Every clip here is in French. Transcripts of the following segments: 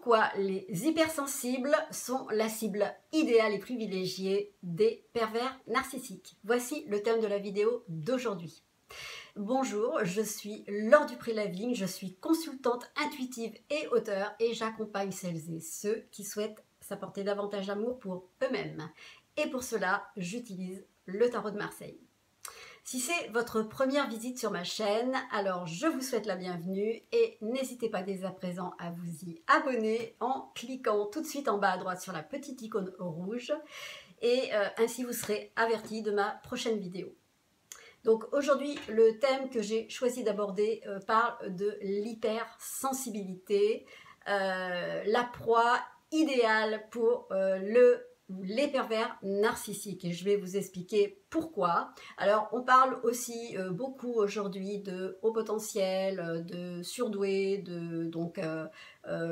pourquoi les hypersensibles sont la cible idéale et privilégiée des pervers narcissiques. Voici le thème de la vidéo d'aujourd'hui. Bonjour, je suis Laure Dupré-Lavigne, je suis consultante intuitive et auteure et j'accompagne celles et ceux qui souhaitent s'apporter davantage d'amour pour eux-mêmes. Et pour cela, j'utilise le tarot de Marseille. Si c'est votre première visite sur ma chaîne, alors je vous souhaite la bienvenue et n'hésitez pas dès à présent à vous y abonner en cliquant tout de suite en bas à droite sur la petite icône rouge et ainsi vous serez averti de ma prochaine vidéo. Donc aujourd'hui, le thème que j'ai choisi d'aborder parle de l'hypersensibilité, la proie idéale pour les pervers narcissiques, et je vais vous expliquer pourquoi. Alors on parle aussi beaucoup aujourd'hui de haut potentiel, de surdoués,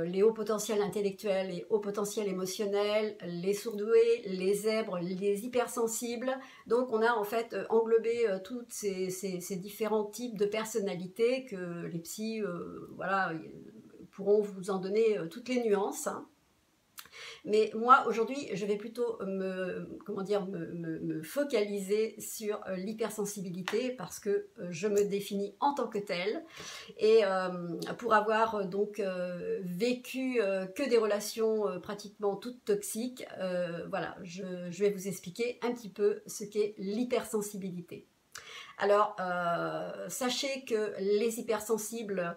les hauts potentiels intellectuels et hauts potentiels émotionnels, les surdoués, les zèbres, les hypersensibles. Donc on a en fait englobé tous ces différents types de personnalités que les psys voilà, pourront vous en donner toutes les nuances, hein. Mais moi, aujourd'hui, je vais plutôt me focaliser sur l'hypersensibilité parce que je me définis en tant que telle. Et pour avoir donc vécu que des relations pratiquement toutes toxiques, voilà, je vais vous expliquer un petit peu ce qu'est l'hypersensibilité. Alors, sachez que les hypersensibles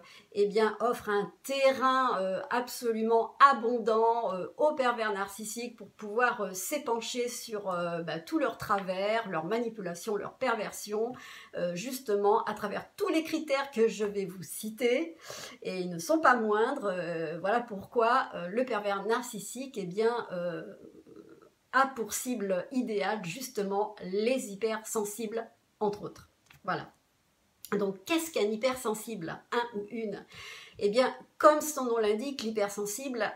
offrent un terrain absolument abondant aux pervers narcissiques pour pouvoir s'épancher sur tous leurs travers, leurs manipulations, leurs perversions, justement à travers tous les critères que je vais vous citer, et ils ne sont pas moindres. Voilà pourquoi le pervers narcissique a pour cible idéale justement les hypersensibles, entre autres. Voilà. Donc, qu'est-ce qu'un hypersensible, un ou une? Eh bien, comme son nom l'indique, l'hypersensible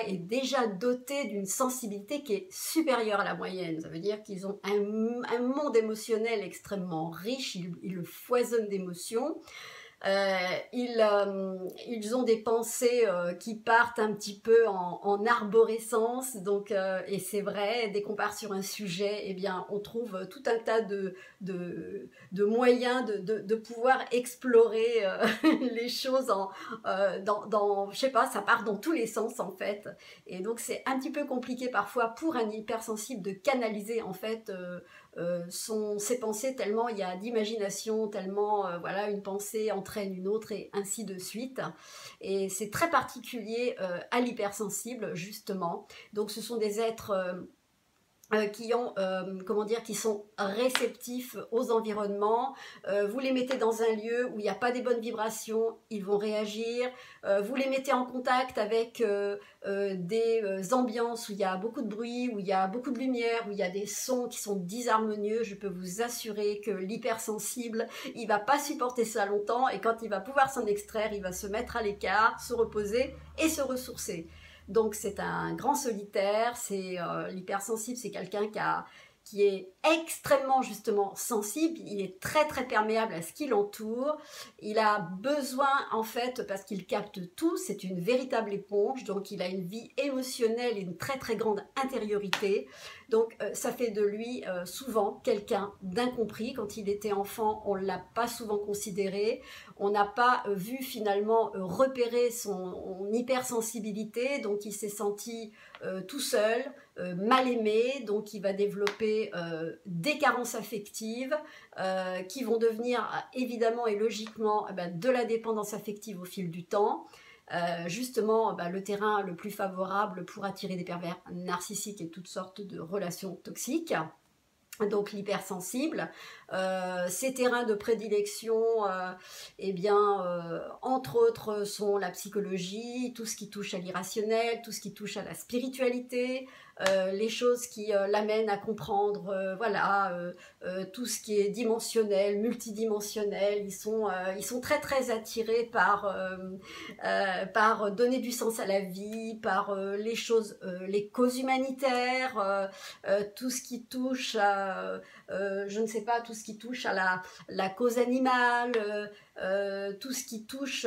est déjà doté d'une sensibilité qui est supérieure à la moyenne. Ça veut dire qu'ils ont un monde émotionnel extrêmement riche, ils le foisonnent d'émotions. Ils ont des pensées qui partent un petit peu en arborescence, donc, et c'est vrai, dès qu'on part sur un sujet, eh bien, on trouve tout un tas de moyens de pouvoir explorer les choses je sais pas, ça part dans tous les sens en fait, et donc c'est un petit peu compliqué parfois pour un hypersensible de canaliser en fait ses pensées, tellement il y a d'imagination, tellement voilà, une pensée entraîne une autre et ainsi de suite. Et c'est très particulier à l'hypersensible justement. Donc ce sont des êtres qui sont réceptifs aux environnements. Vous les mettez dans un lieu où il n'y a pas des bonnes vibrations, ils vont réagir. Vous les mettez en contact avec des ambiances où il y a beaucoup de bruit, où il y a beaucoup de lumière, où il y a des sons qui sont disharmonieux. Je peux vous assurer que l'hypersensible, il va pas supporter ça longtemps, et quand il va pouvoir s'en extraire, il va se mettre à l'écart, se reposer et se ressourcer. Donc c'est un grand solitaire, l'hypersensible, c'est quelqu'un qui est extrêmement justement sensible, il est très très perméable à ce qui l'entoure, il a besoin en fait, parce qu'il capte tout, c'est une véritable éponge, donc il a une vie émotionnelle et une très très grande intériorité, donc ça fait de lui souvent quelqu'un d'incompris. Quand il était enfant, on ne l'a pas souvent considéré, on n'a pas vu finalement repérer son hypersensibilité, donc il s'est senti tout seul, mal aimé, donc il va développer des carences affectives qui vont devenir évidemment et logiquement de la dépendance affective au fil du temps. Justement, le terrain le plus favorable pour attirer des pervers narcissiques et toutes sortes de relations toxiques. Donc l'hypersensible, ses terrains de prédilection, entre autres sont la psychologie, tout ce qui touche à l'irrationnel, tout ce qui touche à la spiritualité, les choses qui l'amènent à comprendre, tout ce qui est dimensionnel, multidimensionnel. Ils sont très très attirés par donner du sens à la vie, par les choses, les causes humanitaires, tout ce qui touche à je ne sais pas, tout ce qui touche à la cause animale, tout ce qui touche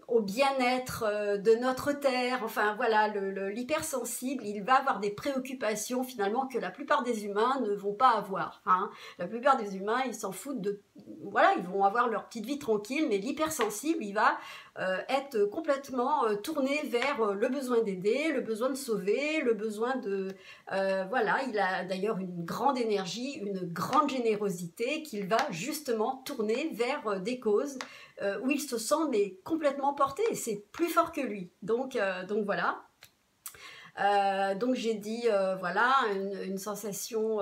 au bien-être de notre terre. Enfin voilà, l'hypersensible, il va avoir des préoccupations finalement que la plupart des humains ne vont pas avoir. Hein. La plupart des humains, ils s'en foutent de... Voilà, ils vont avoir leur petite vie tranquille, mais l'hypersensible, il va être complètement tourné vers le besoin d'aider, le besoin de sauver, le besoin de... voilà, il a d'ailleurs une grande énergie, une grande générosité qu'il va justement tourner vers des causes où il se sent mais complètement porté, c'est plus fort que lui. Donc voilà. Donc j'ai dit, voilà, une sensation,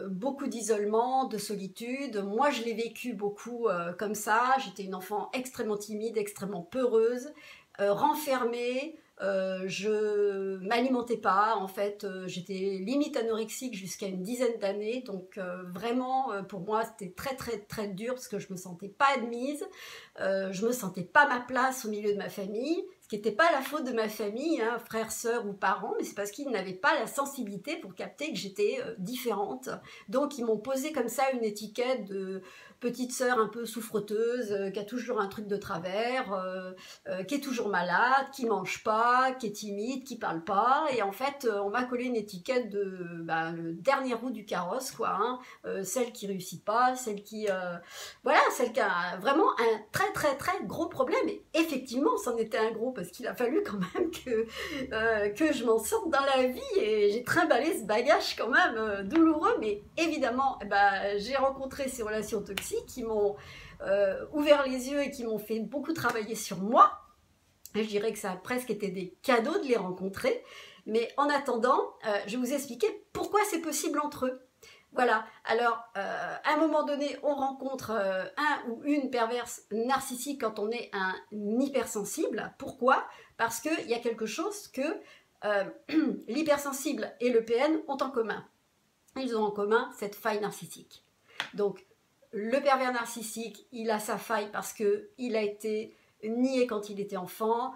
beaucoup d'isolement, de solitude. Moi, je l'ai vécu beaucoup comme ça. J'étais une enfant extrêmement timide, extrêmement peureuse, renfermée. Je m'alimentais pas, en fait, j'étais limite anorexique jusqu'à une dizaine d'années, donc vraiment pour moi c'était très très très dur parce que je me sentais pas admise, je me sentais pas ma place au milieu de ma famille, ce qui n'était pas la faute de ma famille, hein, frères, sœurs ou parents, mais c'est parce qu'ils n'avaient pas la sensibilité pour capter que j'étais différente. Donc ils m'ont posé comme ça une étiquette de petite sœur un peu souffreteuse, qui a toujours un truc de travers, qui est toujours malade, qui mange pas, qui est timide, qui parle pas, et en fait on m'a collé une étiquette de le dernier roue du carrosse, quoi, hein, celle qui réussit pas, celle qui voilà, celle qui a vraiment un très très très gros problème. Et effectivement c'en était un gros parce qu'il a fallu quand même que je m'en sorte dans la vie, et j'ai trimballé ce bagage quand même douloureux, mais évidemment j'ai rencontré ces relations toxiques qui m'ont ouvert les yeux et qui m'ont fait beaucoup travailler sur moi. Je dirais que ça a presque été des cadeaux de les rencontrer. Mais en attendant, je vais vous expliquer pourquoi c'est possible entre eux. Voilà, alors à un moment donné, on rencontre un ou une perverse narcissique quand on est un hypersensible. Pourquoi? Parce qu'il y a quelque chose que l'hypersensible et le PN ont en commun. Ils ont en commun cette faille narcissique. Donc, le pervers narcissique, il a sa faille parce qu'il a été nié quand il était enfant,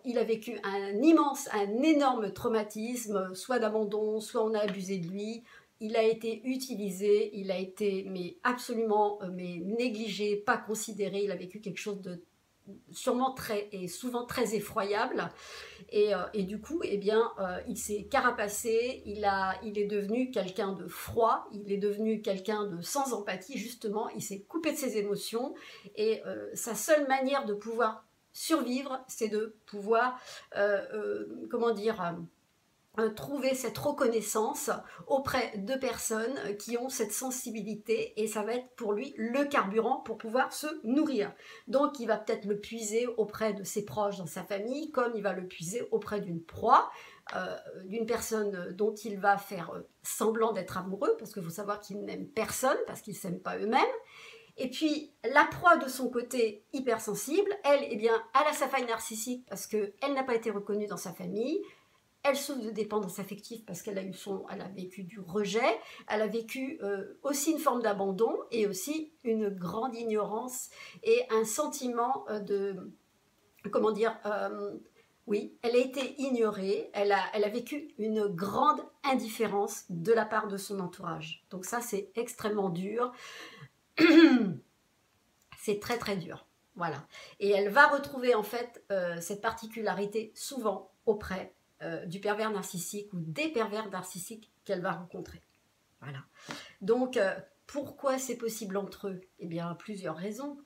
il a vécu un énorme traumatisme, soit d'abandon, soit on a abusé de lui, il a été utilisé, il a été absolument négligé, pas considéré, il a vécu quelque chose de sûrement souvent très effroyable, et du coup il s'est carapacé, il est devenu quelqu'un de froid, il est devenu quelqu'un de sans empathie, justement, il s'est coupé de ses émotions, et sa seule manière de pouvoir survivre, c'est de pouvoir trouver cette reconnaissance auprès de personnes qui ont cette sensibilité, et ça va être pour lui le carburant pour pouvoir se nourrir. Donc il va peut-être le puiser auprès de ses proches dans sa famille, comme il va le puiser auprès d'une proie, d'une personne dont il va faire semblant d'être amoureux, parce qu'il faut savoir qu'il n'aime personne, parce qu'ils ne s'aiment pas eux-mêmes. Et puis la proie de son côté hypersensible, elle, elle a sa faille narcissique parce qu'elle n'a pas été reconnue dans sa famille. Elle souffre de dépendance affective parce qu'elle a vécu du rejet, elle a vécu aussi une forme d'abandon et aussi une grande ignorance et un sentiment oui, elle a été ignorée, elle a vécu une grande indifférence de la part de son entourage. Donc ça, c'est extrêmement dur. C'est très très dur. Voilà. Et elle va retrouver en fait cette particularité souvent auprès du pervers narcissique ou des pervers narcissiques qu'elle va rencontrer. Voilà. Donc, pourquoi c'est possible entre eux? Eh bien, plusieurs raisons.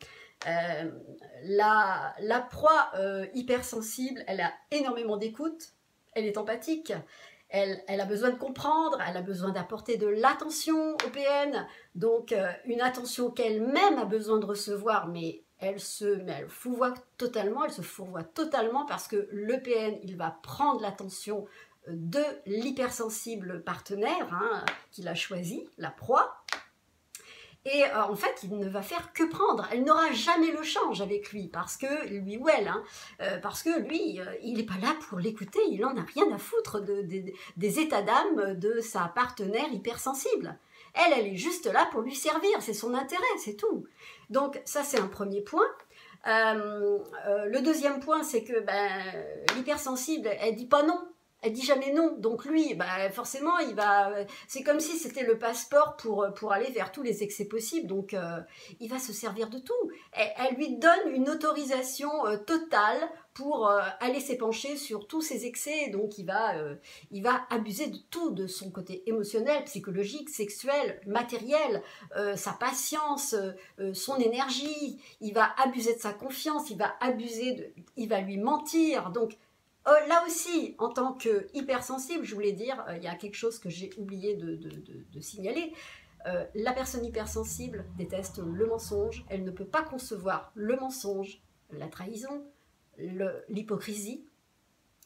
La proie hypersensible, elle a énormément d'écoute, elle est empathique, elle a besoin de comprendre, elle a besoin d'apporter de l'attention au PN, donc une attention qu'elle-même a besoin de recevoir, mais elle se fourvoie totalement parce que le PN, il va prendre l'attention de l'hypersensible partenaire qu'il a choisi, la proie, et en fait, il ne va faire que prendre. Elle n'aura jamais le change avec lui, parce que lui ou elle, parce que lui, il n'est pas là pour l'écouter, il n'en a rien à foutre des états d'âme de sa partenaire hypersensible. Elle est juste là pour lui servir, c'est son intérêt, c'est tout. Donc ça, c'est un premier point. Le deuxième point, c'est que l'hypersensible, elle dit pas non. Elle dit jamais non. Donc lui, bah, forcément, il va. C'est comme si c'était le passeport pour aller vers tous les excès possibles. Donc il va se servir de tout. Elle lui donne une autorisation totale pour aller s'épancher sur tous ses excès. Donc il va abuser de tout, de son côté émotionnel, psychologique, sexuel, matériel, sa patience, son énergie. Il va abuser de sa confiance. Il va lui mentir. Donc là aussi, en tant que hypersensible, je voulais dire, il y a quelque chose que j'ai oublié de signaler. La personne hypersensible déteste le mensonge. Elle ne peut pas concevoir le mensonge, la trahison, l'hypocrisie.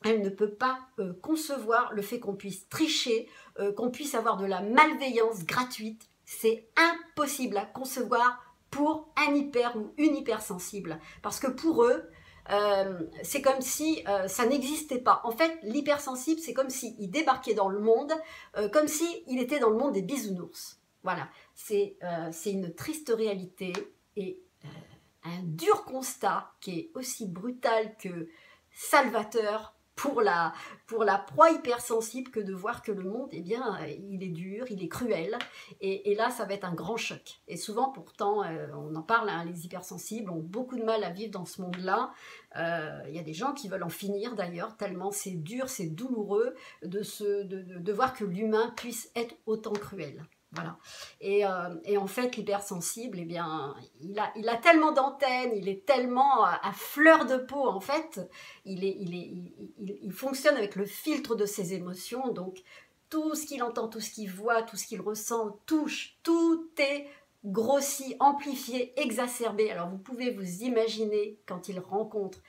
Elle ne peut pas concevoir le fait qu'on puisse tricher, qu'on puisse avoir de la malveillance gratuite. C'est impossible à concevoir pour un hyper ou une hypersensible. Parce que pour eux, c'est comme si ça n'existait pas. En fait, l'hypersensible, c'est comme s'il débarquait dans le monde, comme s'il était dans le monde des bisounours. Voilà, c'est une triste réalité et un dur constat qui est aussi brutal que salvateur pour la proie hypersensible que de voir que le monde, eh bien, il est dur, il est cruel. Et là, ça va être un grand choc. Et souvent, pourtant, on en parle, hein, les hypersensibles ont beaucoup de mal à vivre dans ce monde-là. Il y a des gens qui veulent en finir d'ailleurs, tellement c'est dur, c'est douloureux de voir que l'humain puisse être autant cruel. Voilà. Et en fait, l'hypersensible, eh bien, il a tellement d'antennes, il est tellement à fleur de peau, en fait, il fonctionne avec le filtre de ses émotions, donc tout ce qu'il entend, tout ce qu'il voit, tout ce qu'il ressent, touche, tout est grossi, amplifié, exacerbé. Alors vous pouvez vous imaginer quand il rencontre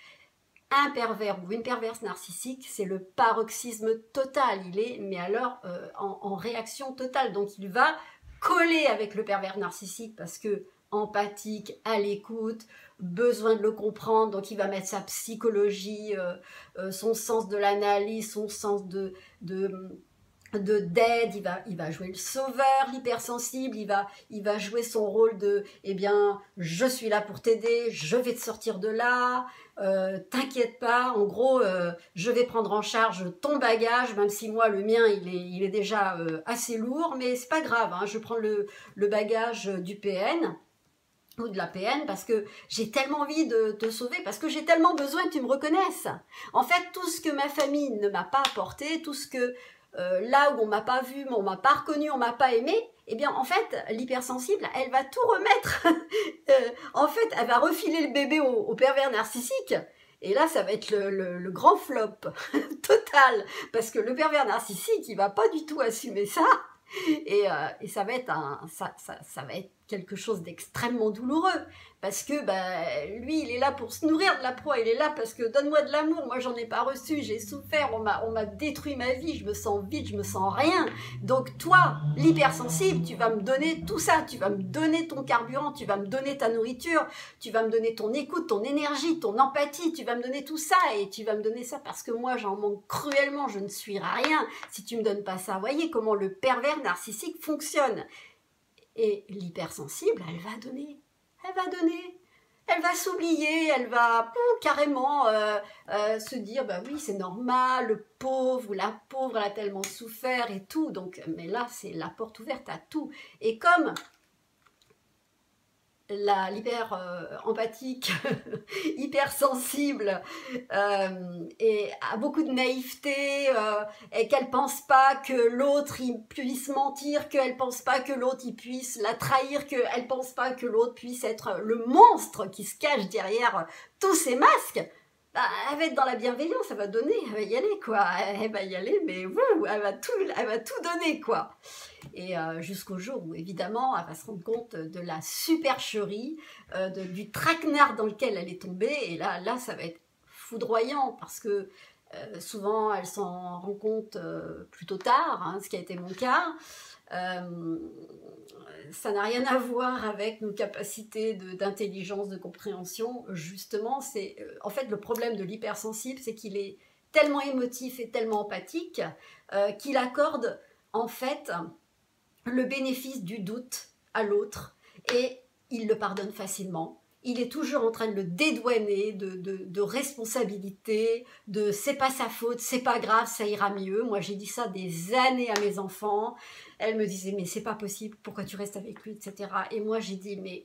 un pervers ou une perverse narcissique, c'est le paroxysme total. Il est, mais alors, en réaction totale. Donc, il va coller avec le pervers narcissique parce que empathique, à l'écoute, besoin de le comprendre. Donc, il va mettre sa psychologie, son sens de l'analyse, son sens d'aide, il va jouer le sauveur, l'hypersensible, il va jouer son rôle de, eh bien, je suis là pour t'aider, je vais te sortir de là, t'inquiète pas, en gros, je vais prendre en charge ton bagage, même si moi, le mien, il est déjà assez lourd, mais c'est pas grave, hein, je prends le bagage du PN, ou de la PN, parce que j'ai tellement envie de te sauver, parce que j'ai tellement besoin que tu me reconnaisses. En fait, tout ce que ma famille ne m'a pas apporté, tout ce que là où on m'a pas vu, on m'a pas reconnu, on m'a pas aimé, eh bien en fait l'hypersensible, elle va tout remettre. En fait, elle va refiler le bébé au pervers narcissique. Et là, ça va être le grand flop total, parce que le pervers narcissique, il va pas du tout assumer ça. Et ça va être ça va être quelque chose d'extrêmement douloureux parce que lui il est là pour se nourrir de la proie, il est là parce que donne-moi de l'amour, moi j'en ai pas reçu, j'ai souffert, on m'a détruit ma vie, je me sens vide, je me sens rien. Donc toi, l'hypersensible, tu vas me donner tout ça, tu vas me donner ton carburant, tu vas me donner ta nourriture, tu vas me donner ton écoute, ton énergie, ton empathie, tu vas me donner tout ça et tu vas me donner ça parce que moi j'en manque cruellement, je ne suis rien si tu me donnes pas ça. Voyez comment le pervers narcissique fonctionne. Et l'hypersensible, elle va donner, elle va s'oublier, elle va carrément se dire, bah oui, c'est normal, le pauvre ou la pauvre, elle a tellement souffert et tout. Donc, mais là, c'est la porte ouverte à tout. Et comme l'hyper empathique, hypersensible et a beaucoup de naïveté et qu'elle pense pas que l'autre il puisse mentir, qu'elle pense pas que l'autre il puisse la trahir, qu'elle pense pas que l'autre puisse être le monstre qui se cache derrière tous ces masques. Elle va être dans la bienveillance, elle va donner, elle va y aller quoi, elle va y aller, mais elle va tout donner quoi. Et jusqu'au jour où évidemment elle va se rendre compte de la supercherie, du traquenard dans lequel elle est tombée, et là ça va être foudroyant parce que souvent elle s'en rend compte plutôt tard, hein, ce qui a été mon cas. Ça n'a rien à voir avec nos capacités d'intelligence, de compréhension. Justement, c'est en fait le problème de l'hypersensible, c'est qu'il est tellement émotif et tellement empathique qu'il accorde en fait le bénéfice du doute à l'autre et il le pardonne facilement. il est toujours en train de le dédouaner de responsabilité, de c'est pas sa faute, c'est pas grave, ça ira mieux. Moi j'ai dit ça des années à mes enfants. Elles me disaient mais c'est pas possible, pourquoi tu restes avec lui, etc. Et moi j'ai dit mais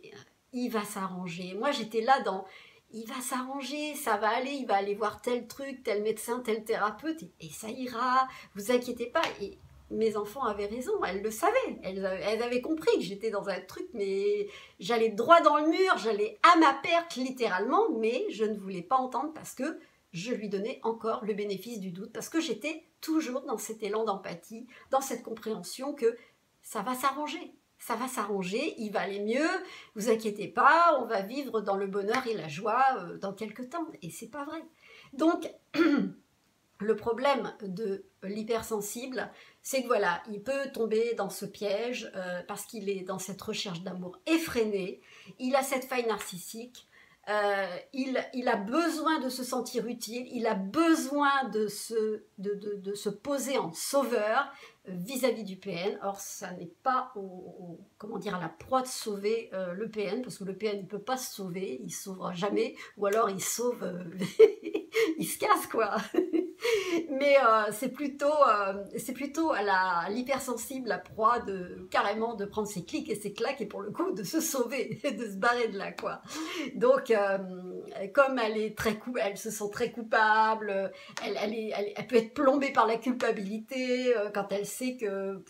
il va s'arranger. Moi j'étais là dans il va s'arranger, ça va aller, il va aller voir tel truc, tel médecin, tel thérapeute, et ça ira, vous inquiétez pas. Et mes enfants avaient raison, elles le savaient, elles avaient compris que j'étais dans un truc, mais j'allais droit dans le mur, j'allais à ma perte littéralement, mais je ne voulais pas entendre parce que je lui donnais encore le bénéfice du doute, parce que j'étais toujours dans cet élan d'empathie, dans cette compréhension que ça va s'arranger. Ça va s'arranger, il va aller mieux, vous inquiétez pas, on va vivre dans le bonheur et la joie dans quelques temps. Et c'est pas vrai. Donc, le problème de l'hypersensible, c'est que voilà, il peut tomber dans ce piège parce qu'il est dans cette recherche d'amour effrénée, il a cette faille narcissique, il a besoin de se sentir utile, il a besoin de se poser en sauveur vis-à-vis du PN. Or, ça n'est pas comment dire, à la proie de sauver le PN, parce que le PN ne peut pas se sauver, il ne se sauvera jamais, ou alors il sauve, il se casse quoi. Mais c'est plutôt à l'hypersensible, la proie carrément de prendre ses clics et ses claques et pour le coup de se sauver, de se barrer de là quoi. Donc comme elle se sent très coupable, elle peut être plombée par la culpabilité quand elle sait que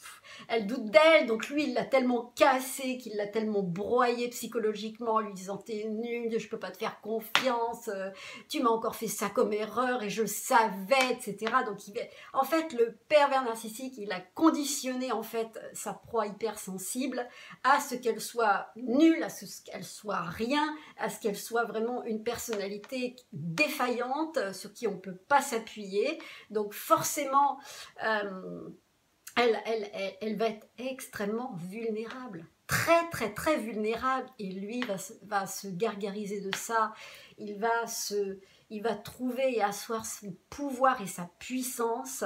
elle doute d'elle, donc lui il l'a tellement cassée, qu'il l'a tellement broyée psychologiquement en lui disant t'es nulle, je peux pas te faire confiance, tu m'as encore fait ça comme erreur et je le savais, etc. Donc en fait le pervers narcissique il a conditionné en fait sa proie hypersensible à ce qu'elle soit nulle, à ce qu'elle soit rien, à ce qu'elle soit vraiment une personnalité défaillante sur qui on ne peut pas s'appuyer. Donc forcément elle va être extrêmement vulnérable, très très très vulnérable, et lui va se gargariser de ça, il va trouver et asseoir son pouvoir et sa puissance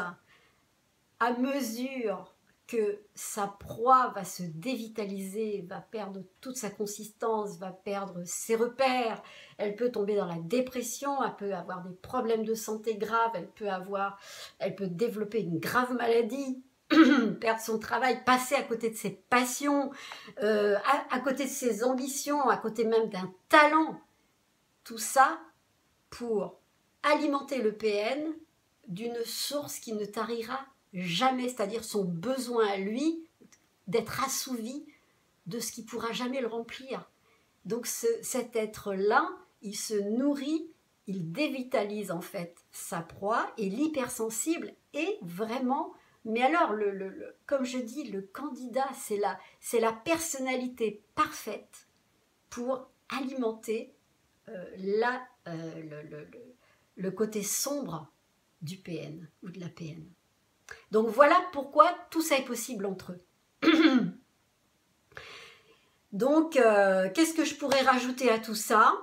à mesure que sa proie va se dévitaliser, va perdre toute sa consistance, va perdre ses repères, elle peut tomber dans la dépression, elle peut avoir des problèmes de santé graves, elle peut développer une grave maladie, perdre son travail, passer à côté de ses passions, à côté de ses ambitions, à côté même d'un talent. Tout ça pour alimenter le PN d'une source qui ne tarira jamais, c'est-à-dire son besoin à lui d'être assouvi de ce qui ne pourra jamais le remplir. Donc cet être-là, il se nourrit, il dévitalise en fait sa proie, et l'hypersensible est vraiment... Mais alors, comme je dis, le candidat, c'est la personnalité parfaite pour alimenter le côté sombre du PN ou de la PN. Donc voilà pourquoi tout ça est possible entre eux. Donc, qu'est-ce que je pourrais rajouter à tout ça ?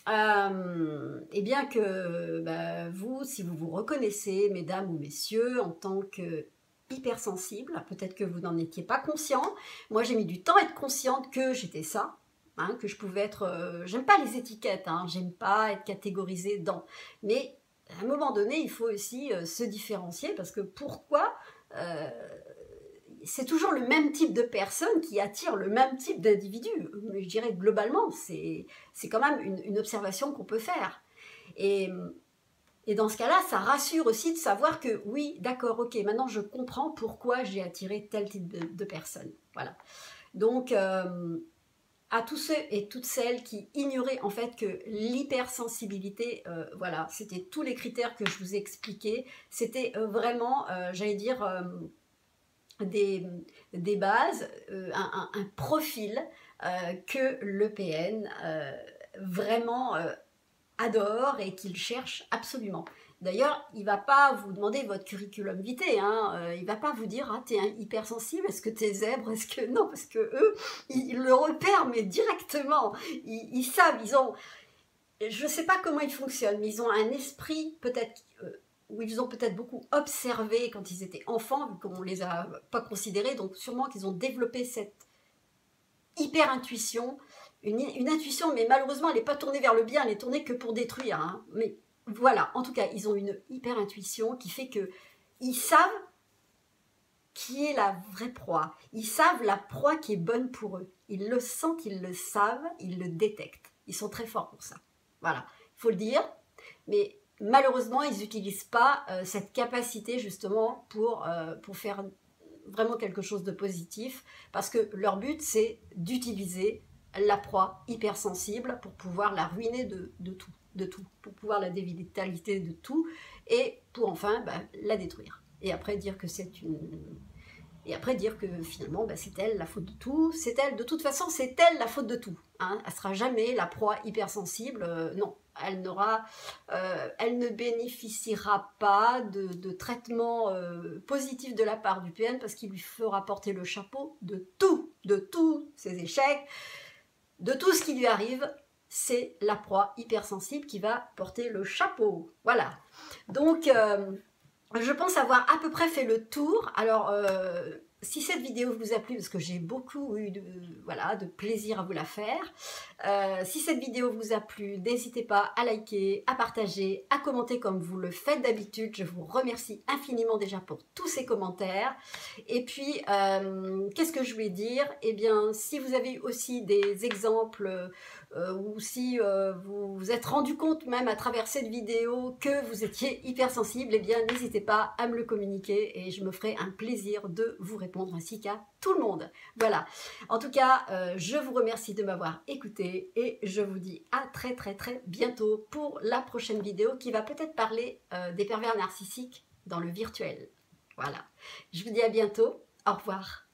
Eh bien que vous, si vous vous reconnaissez, mesdames ou messieurs, en tant que hypersensible, peut-être que vous n'en étiez pas conscient. Moi, j'ai mis du temps à être consciente que j'étais ça, hein, que je pouvais être... j'aime pas les étiquettes, hein, j'aime pas être catégorisée dans... Mais à un moment donné, il faut aussi se différencier, parce que pourquoi c'est toujours le même type de personne qui attire le même type d'individu. Je dirais globalement, c'est quand même une observation qu'on peut faire. Et dans ce cas-là, ça rassure aussi de savoir que oui, d'accord, ok, maintenant je comprends pourquoi j'ai attiré tel type de personne. Voilà. Donc, à tous ceux et toutes celles qui ignoraient en fait que l'hypersensibilité, voilà, c'était tous les critères que je vous ai expliqués, c'était vraiment, j'allais dire, des bases, un profil que le PN vraiment adore et qu'il cherche absolument. D'ailleurs, il ne va pas vous demander votre curriculum vitae, hein. Il ne va pas vous dire « Ah, t'es un hypersensible, est-ce que t'es zèbre, est-ce que... » Non, parce que eux, ils le repèrent, mais directement. Ils savent, ils ont... Je ne sais pas comment ils fonctionnent, mais ils ont un esprit peut-être... où ils ont peut-être beaucoup observé quand ils étaient enfants, vu qu'on ne les a pas considérés, donc sûrement qu'ils ont développé cette hyper-intuition une intuition, mais malheureusement, elle n'est pas tournée vers le bien, elle est tournée que pour détruire. Hein. Mais voilà, en tout cas, ils ont une hyper intuition qui fait que ils savent qui est la vraie proie. Ils savent la proie qui est bonne pour eux. Ils le sentent, ils le savent, ils le détectent. Ils sont très forts pour ça. Voilà, il faut le dire. Mais malheureusement, ils n'utilisent pas cette capacité justement pour faire vraiment quelque chose de positif. Parce que leur but, c'est d'utiliser la proie hypersensible pour pouvoir la ruiner de tout. Pour pouvoir la dévitaliser de tout. Et pour enfin la détruire. Et après dire que c'est une... Et après dire que finalement, c'est elle la faute de tout. C'est elle, de toute façon, c'est elle la faute de tout. Hein. Elle ne sera jamais la proie hypersensible. Non, elle ne bénéficiera pas de traitement positif de la part du PN parce qu'il lui fera porter le chapeau de tous ses échecs, de tout ce qui lui arrive. C'est la proie hypersensible qui va porter le chapeau. Voilà. Donc... je pense avoir à peu près fait le tour. Alors, si cette vidéo vous a plu, parce que j'ai beaucoup eu de plaisir à vous la faire, si cette vidéo vous a plu, n'hésitez pas à liker, à partager, à commenter comme vous le faites d'habitude. Je vous remercie infiniment déjà pour tous ces commentaires. Et puis, qu'est-ce que je voulais dire? Eh bien, si vous avez aussi des exemples ou si vous vous êtes rendu compte même à travers cette vidéo que vous étiez hypersensible, eh bien n'hésitez pas à me le communiquer et je me ferai un plaisir de vous répondre ainsi qu'à tout le monde. Voilà, en tout cas, je vous remercie de m'avoir écouté et je vous dis à très bientôt pour la prochaine vidéo qui va peut-être parler des pervers narcissiques dans le virtuel. Voilà, je vous dis à bientôt, au revoir.